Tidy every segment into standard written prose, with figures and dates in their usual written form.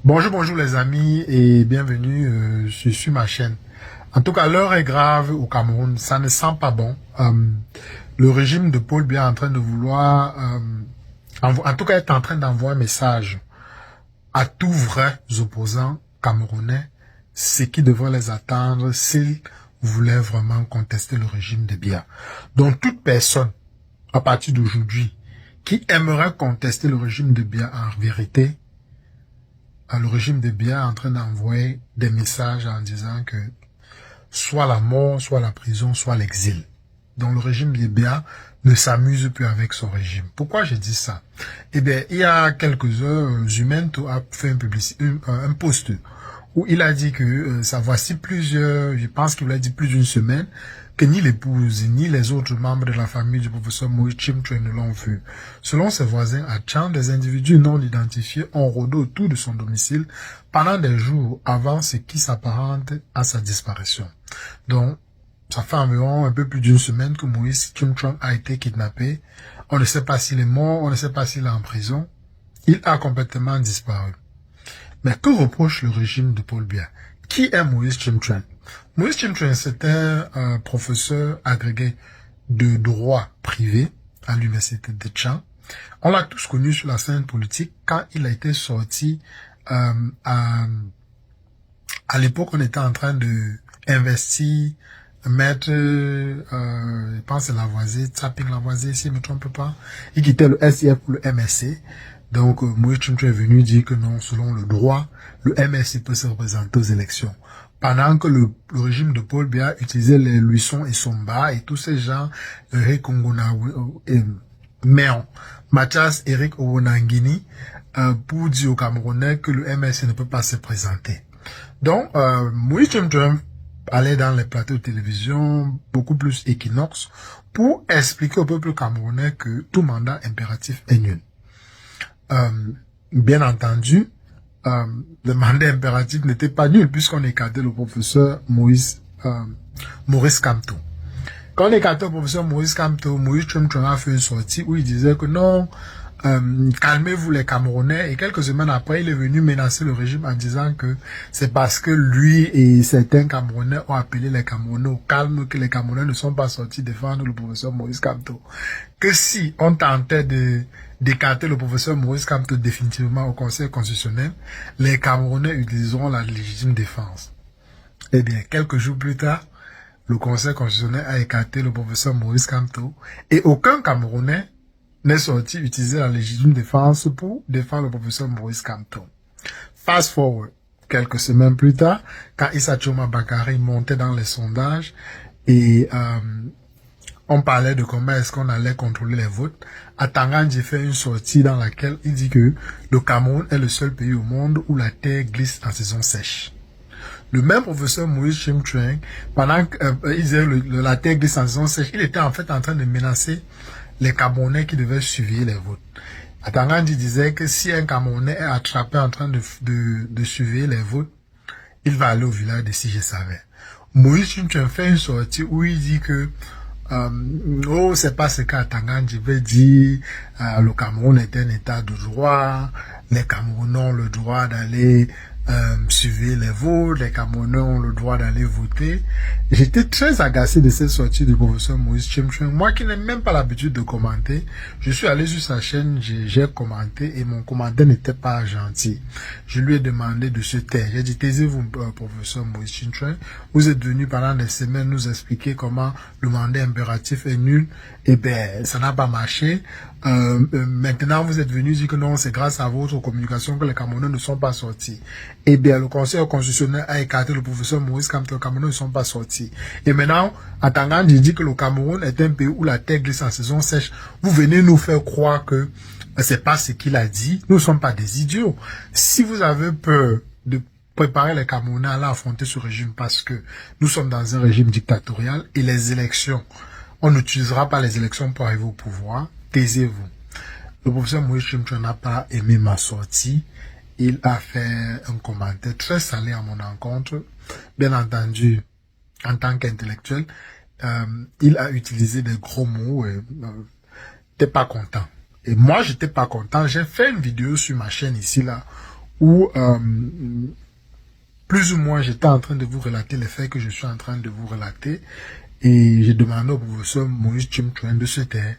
Bonjour les amis et bienvenue sur ma chaîne. En tout cas, l'heure est grave au Cameroun, ça ne sent pas bon. Le régime de Paul Biya est en train de vouloir, en tout cas est en train d'envoyer un message à tous vrais opposants camerounais, ce qui devrait les attendre s'ils voulaient vraiment contester le régime de Biya. Donc toute personne, à partir d'aujourd'hui, qui aimerait contester le régime de Biya en vérité, le régime de Biya est en train d'envoyer des messages en disant que soit la mort, soit la prison, soit l'exil. Donc le régime de Biya ne s'amuse plus avec son régime. Pourquoi je dis ça? Eh bien, il y a quelques heures, Zumento a fait un post où il a dit que ça voici plusieurs, je pense qu'il a dit plus d'une semaine, que ni l'épouse, ni les autres membres de la famille du professeur Moïse Chimtwe ne l'ont vu. Selon ses voisins à Tchang, des individus non identifiés ont rôdé autour de son domicile pendant des jours avant ce qui s'apparente à sa disparition. Donc, ça fait environ un peu plus d'une semaine que Moïse Chimtwe a été kidnappé. On ne sait pas s'il est mort, on ne sait pas s'il est en prison. Il a complètement disparu. Mais que reproche le régime de Paul Biya? Qui est Moïse Chimtwe? Moïse Chimtwe, c'est un professeur agrégé de droit privé à l'université de Tchang. On l'a tous connu sur la scène politique quand il a été sorti à l'époque, on était en train de investir, mettre, je pense c'est Lavoisier, Tsaping Lavoisier, si je ne me trompe pas, il quittait le SIF pour le MSC. Donc, Moïse Chimtwe est venu dire que non, selon le droit, le MSC peut se représenter aux élections. Pendant que le régime de Paul Biya utilisait les Luisson et Somba et tous ces gens, Eric Ongona, Méon, Mathias Eric Owonangini, pour dire aux Camerounais que le MSC ne peut pas se présenter. Donc, Moïse Chimtwe allait dans les plateaux de télévision, beaucoup plus Equinox, pour expliquer au peuple camerounais que tout mandat impératif est nul. Bien entendu, le mandat impératif n'était pas nul puisqu'on écartait le professeur Maurice Kamto. Quand on écartait le professeur Maurice Kamto, Moïse Chimtwe a fait une sortie où il disait que non, calmez-vous les Camerounais, et quelques semaines après, il est venu menacer le régime en disant que c'est parce que lui et certains Camerounais ont appelé les Camerounais au calme que les Camerounais ne sont pas sortis défendre le professeur Maurice Kamto. Que si on tentait d'écarter le professeur Maurice Kamto définitivement au Conseil constitutionnel, les Camerounais utiliseront la légitime défense. Eh bien, quelques jours plus tard, le Conseil constitutionnel a écarté le professeur Maurice Kamto et aucun Camerounais n'est sorti utiliser la légitime défense pour défendre le professeur Maurice Kamto. Fast forward, quelques semaines plus tard, quand Issa Choma Bakary montait dans les sondages et on parlait de comment est-ce qu'on allait contrôler les votes, Atangandji fait une sortie dans laquelle il dit que le Cameroun est le seul pays au monde où la terre glisse en saison sèche. Le même professeur Moïse Chimtwe, pendant qu'il disait la terre glisse en saison sèche, il était en fait en train de menacer les Camerounais qui devaient suivre les votes. Atangandji disait que si un Camerounais est attrapé en train de suivre les votes, il va aller au village de si je savais. Moïse Chimtwe fait une sortie où il dit que oh, c'est pas ce qu'Atangandji veut dire, le Cameroun est un état de droit, les Camerounais ont le droit d'aller suivre les votes, les Camerounais ont le droit d'aller voter. J'étais très agacé de cette sortie du professeur Moïse Chimtwe. Moi qui n'ai même pas l'habitude de commenter, je suis allé sur sa chaîne, j'ai commenté et mon commentaire n'était pas gentil. Je lui ai demandé de se taire. J'ai dit, taisez-vous, professeur Moïse Chimtwe. Vous êtes venu pendant des semaines nous expliquer comment le mandat impératif est nul. Eh bien, ça n'a pas marché. Maintenant, vous êtes venu dire que non, c'est grâce à votre communication que les Camerounais ne sont pas sortis. Eh bien, le Conseil constitutionnel a écarté le professeur Maurice Kamto. Les Camerounais ne sont pas sortis. Et maintenant, Atangandji dit que le Cameroun est un pays où la terre glisse en saison sèche. Vous venez nous faire croire que c'est pas ce qu'il a dit. Nous ne sommes pas des idiots. Si vous avez peur de préparer les Camerounais à aller affronter ce régime parce que nous sommes dans un régime dictatorial et les élections, on n'utilisera pas les élections pour arriver au pouvoir, taisez-vous. Le professeur Moïse Chimtwe n'a pas aimé ma sortie. Il a fait un commentaire très salé à mon encontre. Bien entendu, en tant qu'intellectuel, il a utilisé des gros mots et t'es pas content. Et moi, j'étais pas content. J'ai fait une vidéo sur ma chaîne ici, là, où plus ou moins j'étais en train de vous relater les faits que je suis en train de vous relater, et j'ai demandé au professeur Moïse Chimtouane de se taire.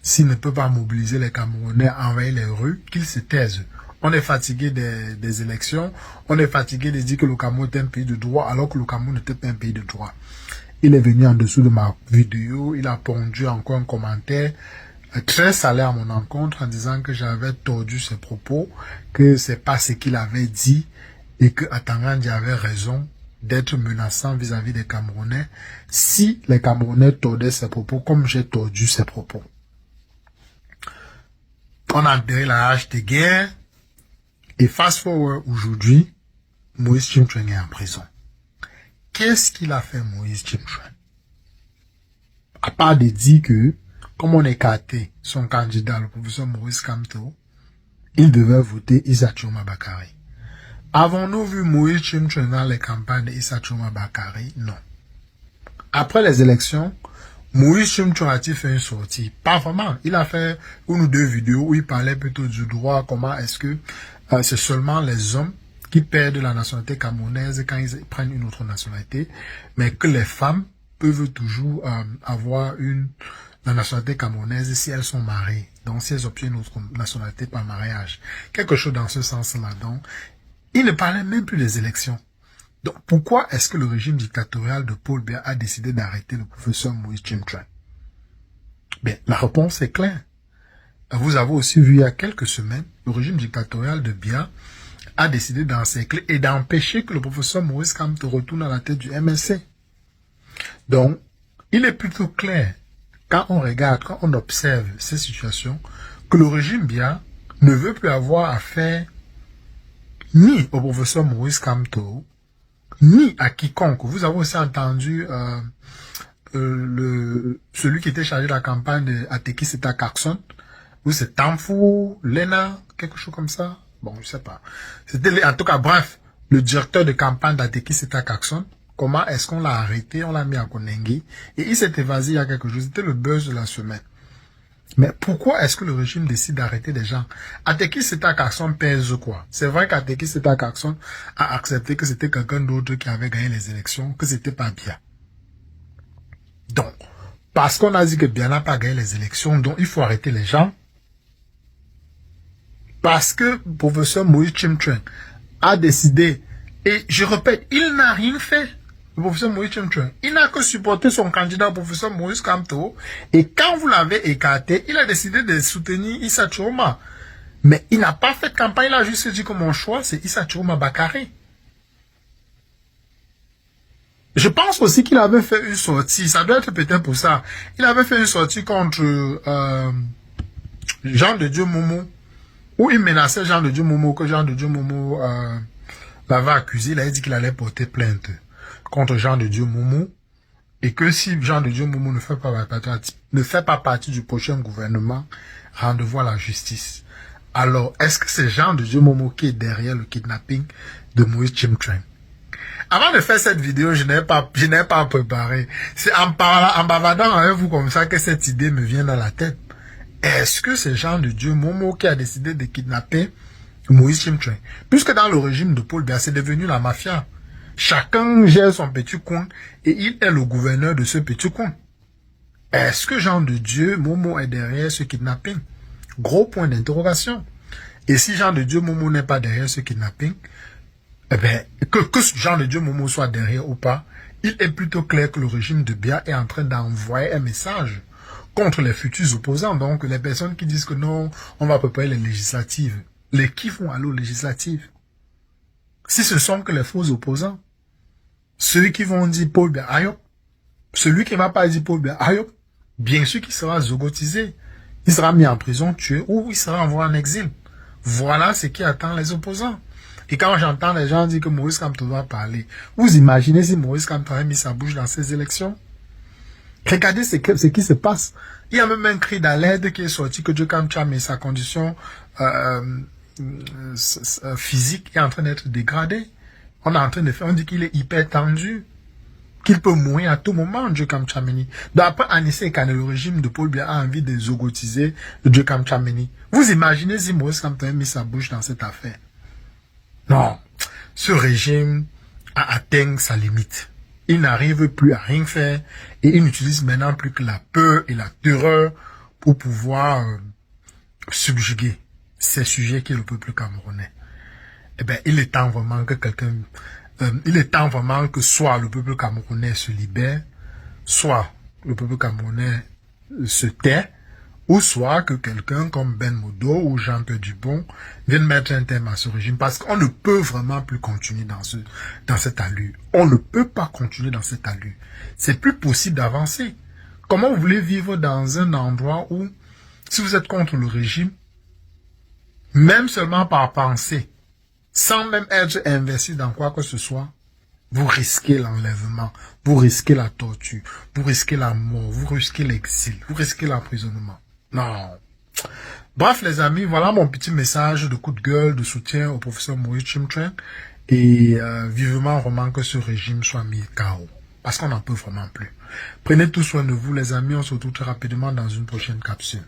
S'il ne peut pas mobiliser les Camerounais à envahir les rues, qu'il se taise. On est fatigué des élections, on est fatigué de dire que le Cameroun est un pays de droit, alors que le Cameroun n'était pas un pays de droit. Il est venu en dessous de ma vidéo, il a pondu encore un commentaire très salé à mon encontre en disant que j'avais tordu ses propos, que c'est pas ce qu'il avait dit et que Atangandi avait raison d'être menaçant vis-à-vis des Camerounais si les Camerounais tordaient ses propos comme j'ai tordu ses propos. On a enterré la hache de guerre et fast forward aujourd'hui, Moïse Chimtouane est en prison. Qu'est-ce qu'il a fait Moïse Chimtouane? À part de dire que, comme on écartait son candidat, le professeur Maurice Kamto, il devait voter Issa Choma Bakary. Avons-nous vu Moïse Chimtouane dans les campagnes d'Issa Choma Bakary? Non. Après les élections, Moïse Chimtouane a-t-il fait une sortie? Pas vraiment. Il a fait une ou deux vidéos où il parlait plutôt du droit, comment est-ce que c'est seulement les hommes qui perdent la nationalité camerounaise quand ils prennent une autre nationalité, mais que les femmes peuvent toujours avoir la nationalité camerounaise si elles sont mariées. Donc, si elles obtiennent une autre nationalité par mariage. Quelque chose dans ce sens-là. Donc, il ne parlait même plus des élections. Donc, pourquoi est-ce que le régime dictatorial de Paul Biya a décidé d'arrêter le professeur Moïse Chimtouane? Bien, la réponse est claire. Vous avez aussi vu il y a quelques semaines, le régime dictatorial de Biya a décidé d'encercler et d'empêcher que le professeur Maurice Kamto retourne à la tête du MSC. Donc, il est plutôt clair, quand on regarde, quand on observe ces situations, que le régime Biya ne veut plus avoir affaire ni au professeur Maurice Kamto, ni à quiconque. Vous avez aussi entendu celui qui était chargé de la campagne de Ateki Seta Kakson, ou c'est Tamfou, Lena, quelque chose comme ça. Bon, je sais pas. C'était, en tout cas, bref, le directeur de campagne d'Ateki Seta Kakson. Comment est-ce qu'on l'a arrêté? On l'a mis à Konengi. Et il s'est évasé il y a quelque chose. C'était le buzz de la semaine. Mais pourquoi est-ce que le régime décide d'arrêter des gens? Ateki Seta Kakson pèse quoi? C'est vrai qu'Ateki Seta Kakson a accepté que c'était quelqu'un d'autre qui avait gagné les élections, que c'était pas Biya. Donc, parce qu'on a dit que Biya n'a pas gagné les élections, donc il faut arrêter les gens. Parce que le professeur Moïse Chimtouane a décidé, et je répète, il n'a rien fait. Le professeur Moïse Chimtouane, il n'a que supporté son candidat, le professeur Maurice Kamto, et quand vous l'avez écarté, il a décidé de soutenir Issa Choma. Mais il n'a pas fait de campagne, il a juste dit que mon choix, c'est Issa Choma Bakary. Je pense aussi qu'il avait fait une sortie, ça doit être peut-être pour ça. Il avait fait une sortie contre Jean de Dieu Momo, où il menaçait Jean de Dieu Momo, que Jean de Dieu Momo l'avait accusé, il a dit qu'il allait porter plainte contre Jean de Dieu Momo, et que si Jean de Dieu Momo ne fait pas partie du prochain gouvernement, rendez-vous à la justice. Alors, est-ce que c'est Jean de Dieu Momo qui est derrière le kidnapping de Moïse Chimtouane? Avant de faire cette vidéo, je n'ai pas préparé. C'est en bavardant avec vous comme ça que cette idée me vient dans la tête. Est-ce que c'est Jean de Dieu Momo qui a décidé de kidnapper Moïse Chimtouane? Puisque dans le régime de Paul Biya, c'est devenu la mafia. Chacun gère son petit coin et il est le gouverneur de ce petit coin. Est-ce que Jean de Dieu Momo est derrière ce kidnapping? Gros point d'interrogation. Et si Jean de Dieu Momo n'est pas derrière ce kidnapping, eh bien, que Jean de Dieu Momo soit derrière ou pas, il est plutôt clair que le régime de Biya est en train d'envoyer un message contre les futurs opposants. Donc, les personnes qui disent que non, on va préparer les législatives. Les qui vont aller aux législatives? Si ce sont que les faux opposants, ceux qui vont dire Paul Biya Ayop, celui qui ne va pas dire Paul Biya Ayop, bien sûr qu'il sera zogotisé, il sera mis en prison, tué, ou il sera envoyé en exil. Voilà ce qui attend les opposants. Et quand j'entends les gens dire que Maurice Kamto va parler, vous imaginez si Maurice Kamto a mis sa bouche dans ces élections? Regardez ce qui se passe. Il y a même un cri d'alerte qui est sorti que Joe Kamcham et sa condition physique est en train d'être dégradée. On est en train de faire, on dit qu'il est hyper tendu, qu'il peut mourir à tout moment, Joe Kamchameni. D'après Anissé Kane, le régime de Paul Biya a envie de zogotiser Joe Kamchameni. Vous imaginez si Maurice Kamto a mis sa bouche dans cette affaire? Non, ce régime a atteint sa limite. Il n'arrive plus à rien faire et il n'utilise maintenant plus que la peur et la terreur pour pouvoir subjuguer ces sujets qui est le peuple camerounais. Eh bien, il est temps vraiment que il est temps vraiment que soit le peuple camerounais se libère, soit le peuple camerounais se tait, ou soit que quelqu'un comme Ben Modo ou Jean-Pierre Dubon vienne mettre un terme à ce régime, parce qu'on ne peut vraiment plus continuer dans cette allure. On ne peut pas continuer dans cette allure. C'est plus possible d'avancer. Comment vous voulez vivre dans un endroit où, si vous êtes contre le régime, même seulement par pensée, sans même être investi dans quoi que ce soit, vous risquez l'enlèvement, vous risquez la torture, vous risquez la mort, vous risquez l'exil, vous risquez l'emprisonnement. Non. Bref, les amis, voilà mon petit message de coup de gueule, de soutien au professeur Moïse Chimtren. Et vivement vraiment que ce régime soit mis KO. Parce qu'on n'en peut vraiment plus. Prenez tout soin de vous, les amis. On se retrouve très rapidement dans une prochaine capsule.